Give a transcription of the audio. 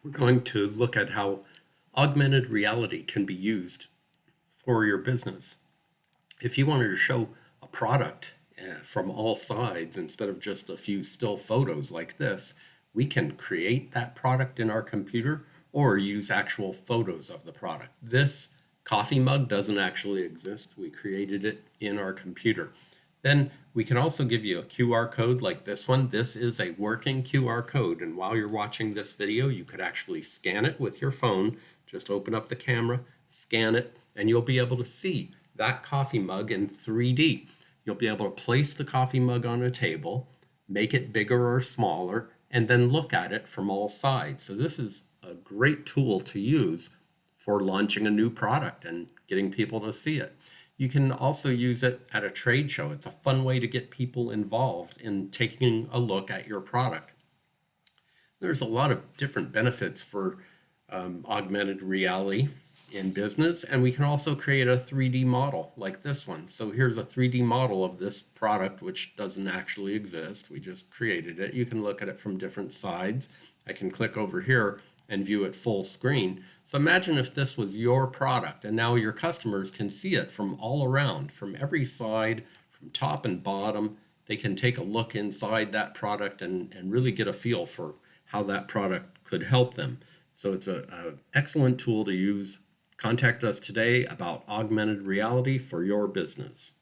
We're going to look at how augmented reality can be used for your business. If you wanted to show a product from all sides instead of just a few still photos like this, we can create that product in our computer or use actual photos of the product. This coffee mug doesn't actually exist. We created it in our computer. Then we can also give you a QR code like this one. This is a working QR code, and while you're watching this video, you could actually scan it with your phone. Just open up the camera, scan it, and you'll be able to see that coffee mug in 3D. You'll be able to place the coffee mug on a table, make it bigger or smaller, and then look at it from all sides. So this is a great tool to use for launching a new product and getting people to see it. You can also use it at a trade show. It's a fun way to get people involved in taking a look at your product. There's a lot of different benefits for augmented reality in business, and we can also create a 3D model like this one. So here's a 3D model of this product, which doesn't actually exist. We just created it. You can look at it from different sides. I can click over here and view it full screen. So imagine if this was your product and now your customers can see it from all around, from every side, from top and bottom. They can take a look inside that product and really get a feel for how that product could help them. So it's an excellent tool to use. Contact us today about augmented reality for your business.